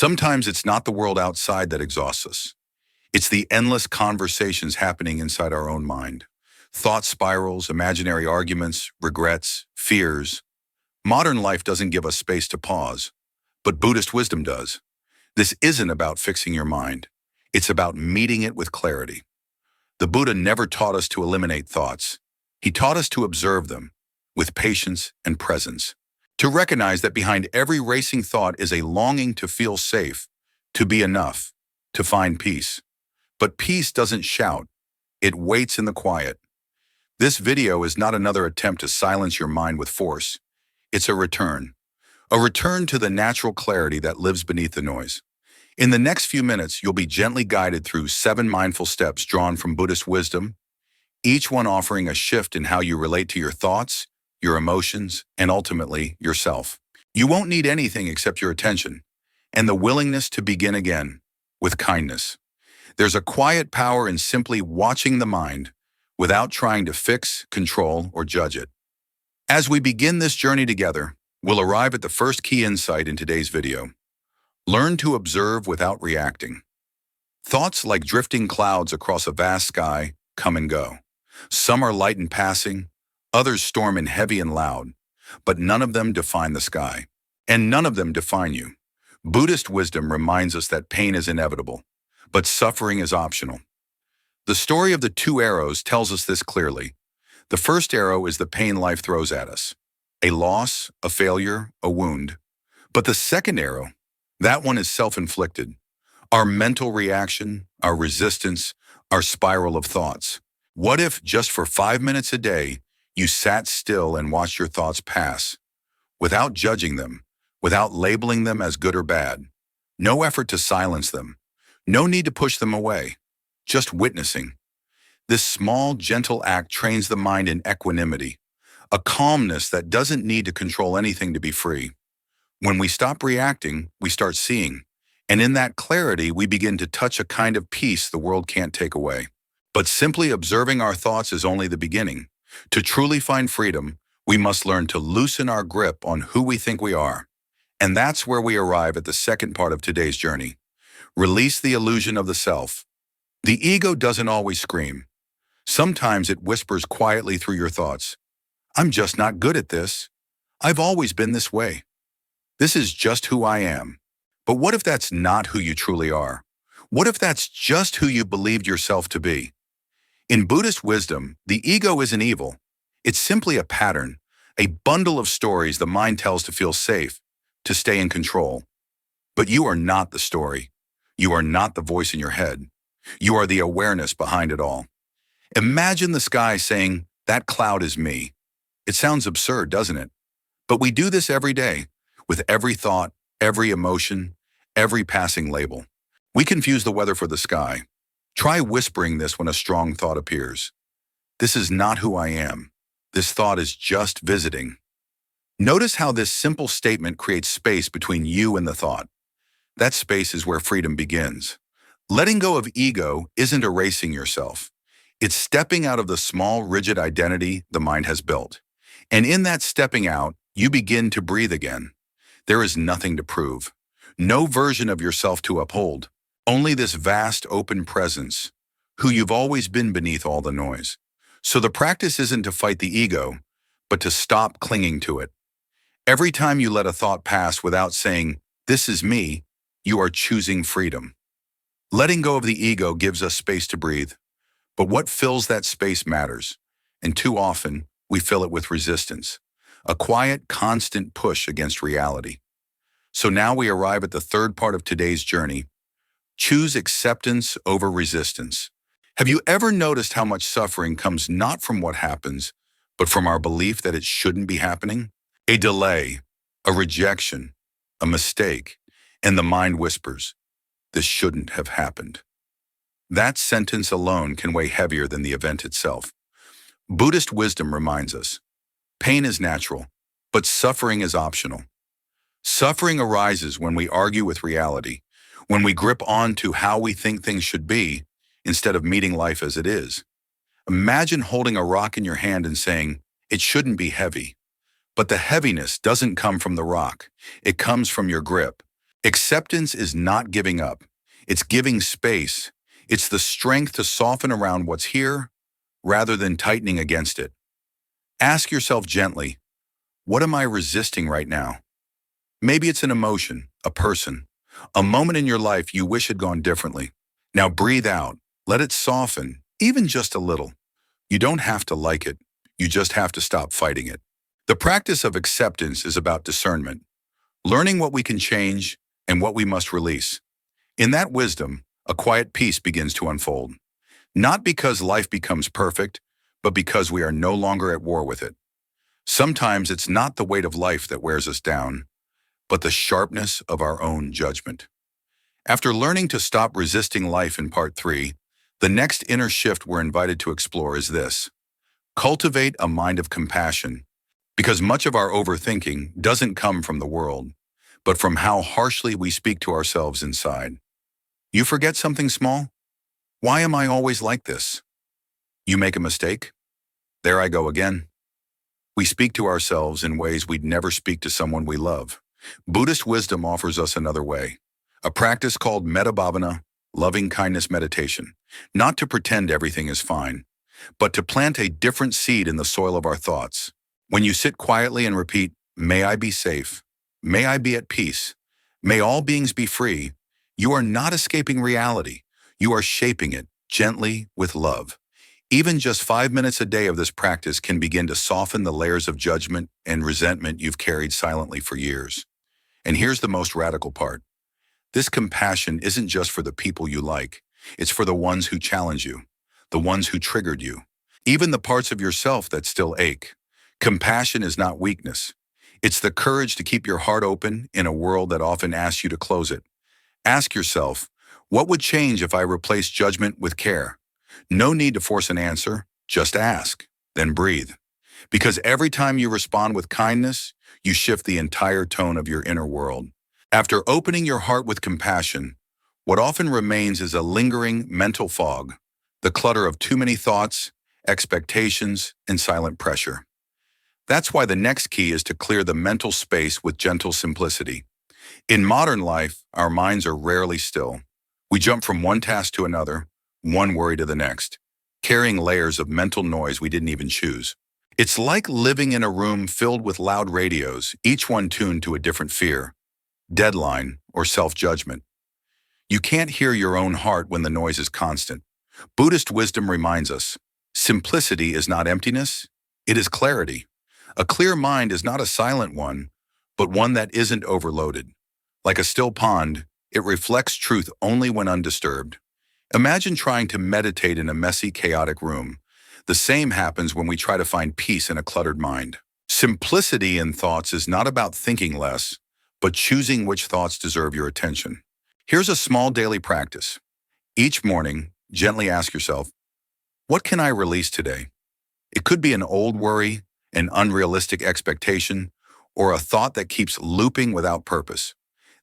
Sometimes it's not the world outside that exhausts us. It's the endless conversations happening inside our own mind. Thought spirals, imaginary arguments, regrets, fears. Modern life doesn't give us space to pause, but Buddhist wisdom does. This isn't about fixing your mind. It's about meeting it with clarity. The Buddha never taught us to eliminate thoughts. He taught us to observe them with patience and presence. To recognize that behind every racing thought is a longing to feel safe, to be enough, to find peace. But peace doesn't shout. It waits in the quiet. This video is not another attempt to silence your mind with force. It's a return to the natural clarity that lives beneath the noise. In the next few minutes, you'll be gently guided through 7 mindful steps drawn from Buddhist wisdom, each one offering a shift in how you relate to your thoughts, your emotions, and ultimately, yourself. You won't need anything except your attention and the willingness to begin again with kindness. There's a quiet power in simply watching the mind without trying to fix, control, or judge it. As we begin this journey together, we'll arrive at the first key insight in today's video. Learn to observe without reacting. Thoughts like drifting clouds across a vast sky come and go. Some are light and passing, others storm in heavy and loud, but none of them define the sky, and none of them define you. Buddhist wisdom reminds us that pain is inevitable, but suffering is optional. The story of the 2 arrows tells us this clearly. The first arrow is the pain life throws at us, a loss, a failure, a wound. But the second arrow, that one is self-inflicted. Our mental reaction, our resistance, our spiral of thoughts. What if just for 5 minutes a day, you sat still and watched your thoughts pass, without judging them, without labeling them as good or bad? No effort to silence them. No need to push them away. Just witnessing. This small, gentle act trains the mind in equanimity, a calmness that doesn't need to control anything to be free. When we stop reacting, we start seeing. And in that clarity, we begin to touch a kind of peace the world can't take away. But simply observing our thoughts is only the beginning. To truly find freedom, we must learn to loosen our grip on who we think we are. And that's where we arrive at the second part of today's journey. Release the illusion of the self. The ego doesn't always scream. Sometimes it whispers quietly through your thoughts. I'm just not good at this. I've always been this way. This is just who I am. But what if that's not who you truly are? What if that's just who you believed yourself to be? In Buddhist wisdom, the ego isn't evil. It's simply a pattern, a bundle of stories the mind tells to feel safe, to stay in control. But you are not the story. You are not the voice in your head. You are the awareness behind it all. Imagine the sky saying, "That cloud is me." It sounds absurd, doesn't it? But we do this every day, with every thought, every emotion, every passing label. We confuse the weather for the sky. Try whispering this when a strong thought appears. This is not who I am. This thought is just visiting. Notice how this simple statement creates space between you and the thought. That space is where freedom begins. Letting go of ego isn't erasing yourself. It's stepping out of the small, rigid identity the mind has built. And in that stepping out, you begin to breathe again. There is nothing to prove. No version of yourself to uphold. Only this vast, open presence, who you've always been beneath all the noise. So the practice isn't to fight the ego, but to stop clinging to it. Every time you let a thought pass without saying, "This is me," you are choosing freedom. Letting go of the ego gives us space to breathe. But what fills that space matters. And too often, we fill it with resistance. A quiet, constant push against reality. So now we arrive at the third part of today's journey. Choose acceptance over resistance. Have you ever noticed how much suffering comes not from what happens, but from our belief that it shouldn't be happening? A delay, a rejection, a mistake, and the mind whispers, "This shouldn't have happened." That sentence alone can weigh heavier than the event itself. Buddhist wisdom reminds us, pain is natural, but suffering is optional. Suffering arises when we argue with reality, when we grip on to how we think things should be instead of meeting life as it is. Imagine holding a rock in your hand and saying, "It shouldn't be heavy." But the heaviness doesn't come from the rock. It comes from your grip. Acceptance is not giving up. It's giving space. It's the strength to soften around what's here rather than tightening against it. Ask yourself gently, what am I resisting right now? Maybe it's an emotion, a person, a moment in your life you wish had gone differently. Now breathe out. Let it soften, even just a little. You don't have to like it. You just have to stop fighting it. The practice of acceptance is about discernment, learning what we can change and what we must release. In that wisdom, a quiet peace begins to unfold. Not because life becomes perfect, but because we are no longer at war with it. Sometimes it's not the weight of life that wears us down, but the sharpness of our own judgment. After learning to stop resisting life in part 3, the next inner shift we're invited to explore is this: cultivate a mind of compassion, because much of our overthinking doesn't come from the world, but from how harshly we speak to ourselves inside. You forget something small? Why am I always like this? You make a mistake? There I go again. We speak to ourselves in ways we'd never speak to someone we love. Buddhist wisdom offers us another way, a practice called metta-bhavana, loving-kindness meditation, not to pretend everything is fine, but to plant a different seed in the soil of our thoughts. When you sit quietly and repeat, "May I be safe, may I be at peace, may all beings be free," you are not escaping reality. You are shaping it gently with love. Even just 5 minutes a day of this practice can begin to soften the layers of judgment and resentment you've carried silently for years. And here's the most radical part. This compassion isn't just for the people you like. It's for the ones who challenge you, the ones who triggered you, even the parts of yourself that still ache. Compassion is not weakness. It's the courage to keep your heart open in a world that often asks you to close it. Ask yourself, what would change if I replaced judgment with care? No need to force an answer, just ask, then breathe. Because every time you respond with kindness, you shift the entire tone of your inner world. After opening your heart with compassion, what often remains is a lingering mental fog, the clutter of too many thoughts, expectations, and silent pressure. That's why the next key is to clear the mental space with gentle simplicity. In modern life, our minds are rarely still. We jump from one task to another, one worry to the next, carrying layers of mental noise we didn't even choose. It's like living in a room filled with loud radios, each one tuned to a different fear, deadline, or self-judgment. You can't hear your own heart when the noise is constant. Buddhist wisdom reminds us, simplicity is not emptiness, it is clarity. A clear mind is not a silent one, but one that isn't overloaded. Like a still pond, it reflects truth only when undisturbed. Imagine trying to meditate in a messy, chaotic room. The same happens when we try to find peace in a cluttered mind. Simplicity in thoughts is not about thinking less, but choosing which thoughts deserve your attention. Here's a small daily practice. Each morning, gently ask yourself, what can I release today? It could be an old worry, an unrealistic expectation, or a thought that keeps looping without purpose.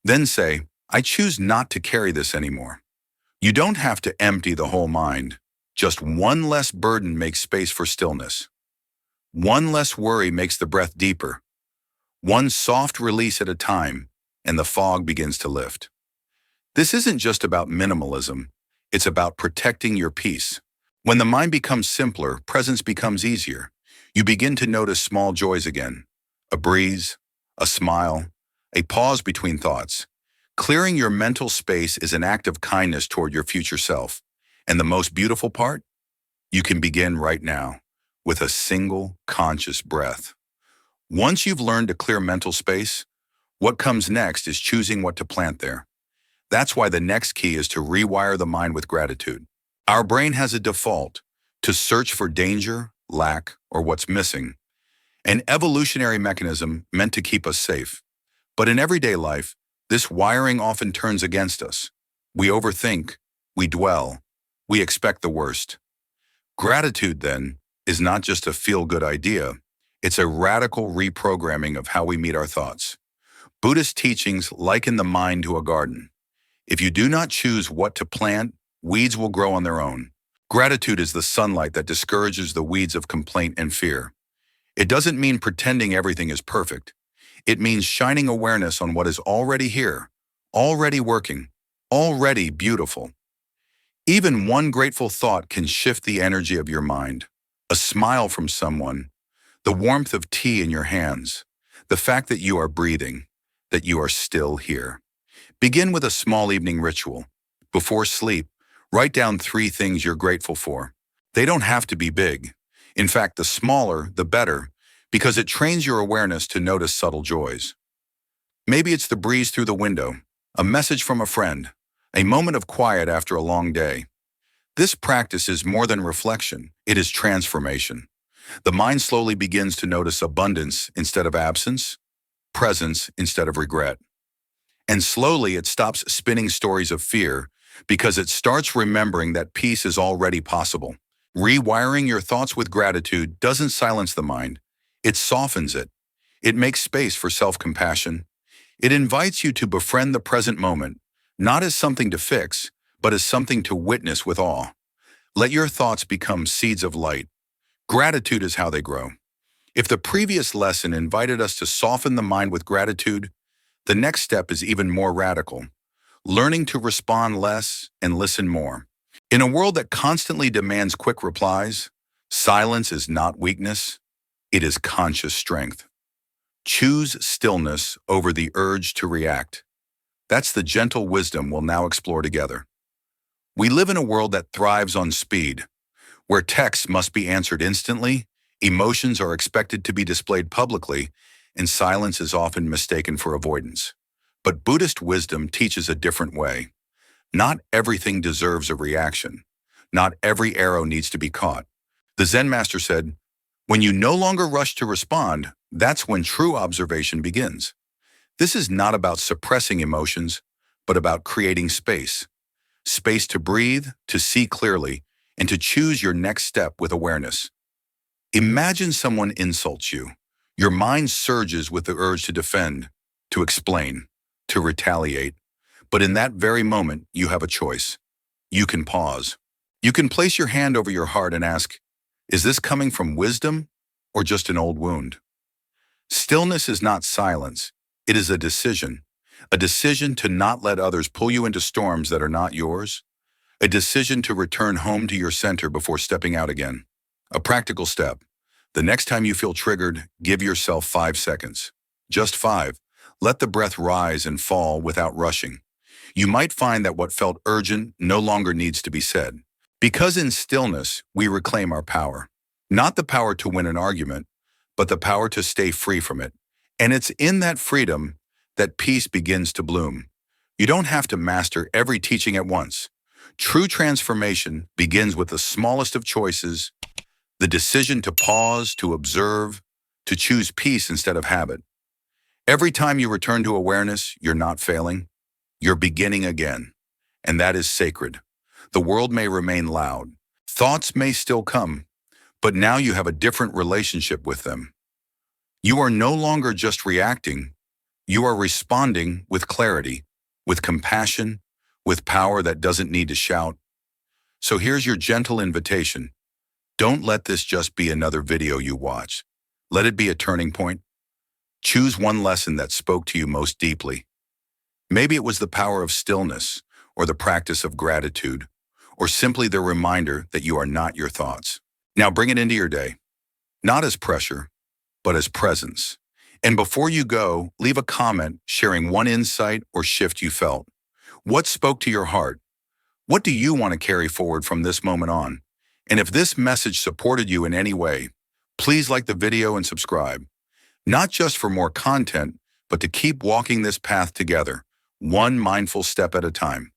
Then say, I choose not to carry this anymore. You don't have to empty the whole mind. Just one less burden makes space for stillness. One less worry makes the breath deeper. One soft release at a time, and the fog begins to lift. This isn't just about minimalism. It's about protecting your peace. When the mind becomes simpler, presence becomes easier. You begin to notice small joys again. A breeze, a smile, a pause between thoughts. Clearing your mental space is an act of kindness toward your future self. And the most beautiful part? You can begin right now with a single conscious breath. Once you've learned to clear mental space, what comes next is choosing what to plant there. That's why the next key is to rewire the mind with gratitude. Our brain has a default to search for danger, lack, or what's missing, an evolutionary mechanism meant to keep us safe. But in everyday life, this wiring often turns against us. We overthink, we dwell, we expect the worst. Gratitude, then, is not just a feel-good idea. It's a radical reprogramming of how we meet our thoughts. Buddhist teachings liken the mind to a garden. If you do not choose what to plant, weeds will grow on their own. Gratitude is the sunlight that discourages the weeds of complaint and fear. It doesn't mean pretending everything is perfect. It means shining awareness on what is already here, already working, already beautiful. Even one grateful thought can shift the energy of your mind. A smile from someone, the warmth of tea in your hands, the fact that you are breathing, that you are still here. Begin with a small evening ritual. Before sleep, write down 3 things you're grateful for. They don't have to be big. In fact, the smaller, the better, because it trains your awareness to notice subtle joys. Maybe it's the breeze through the window, a message from a friend, a moment of quiet after a long day. This practice is more than reflection, it is transformation. The mind slowly begins to notice abundance instead of absence, presence instead of regret. And slowly it stops spinning stories of fear because it starts remembering that peace is already possible. Rewiring your thoughts with gratitude doesn't silence the mind, it softens it. It makes space for self-compassion. It invites you to befriend the present moment, not as something to fix, but as something to witness with awe. Let your thoughts become seeds of light. Gratitude is how they grow. If the previous lesson invited us to soften the mind with gratitude, the next step is even more radical, learning to respond less and listen more. In a world that constantly demands quick replies, silence is not weakness, it is conscious strength. Choose stillness over the urge to react. That's the gentle wisdom we'll now explore together. We live in a world that thrives on speed, where texts must be answered instantly, emotions are expected to be displayed publicly, and silence is often mistaken for avoidance. But Buddhist wisdom teaches a different way. Not everything deserves a reaction. Not every arrow needs to be caught. The Zen master said, "When you no longer rush to respond, that's when true observation begins." This is not about suppressing emotions, but about creating space. Space to breathe, to see clearly, and to choose your next step with awareness. Imagine someone insults you. Your mind surges with the urge to defend, to explain, to retaliate. But in that very moment, you have a choice. You can pause. You can place your hand over your heart and ask, is this coming from wisdom or just an old wound? Stillness is not silence. It is a decision to not let others pull you into storms that are not yours, a decision to return home to your center before stepping out again. A practical step. The next time you feel triggered, give yourself 5 seconds. Just 5. Let the breath rise and fall without rushing. You might find that what felt urgent no longer needs to be said. Because in stillness, we reclaim our power. Not the power to win an argument, but the power to stay free from it. And it's in that freedom that peace begins to bloom. You don't have to master every teaching at once. True transformation begins with the smallest of choices, the decision to pause, to observe, to choose peace instead of habit. Every time you return to awareness, you're not failing, you're beginning again. And that is sacred. The world may remain loud. Thoughts may still come, but now you have a different relationship with them. You are no longer just reacting, you are responding with clarity, with compassion, with power that doesn't need to shout. So here's your gentle invitation. Don't let this just be another video you watch. Let it be a turning point. Choose one lesson that spoke to you most deeply. Maybe it was the power of stillness, or the practice of gratitude, or simply the reminder that you are not your thoughts. Now bring it into your day, not as pressure, but as presence. And before you go, leave a comment sharing one insight or shift you felt. What spoke to your heart? What do you want to carry forward from this moment on? And if this message supported you in any way, please like the video and subscribe. Not just for more content, but to keep walking this path together, one mindful step at a time.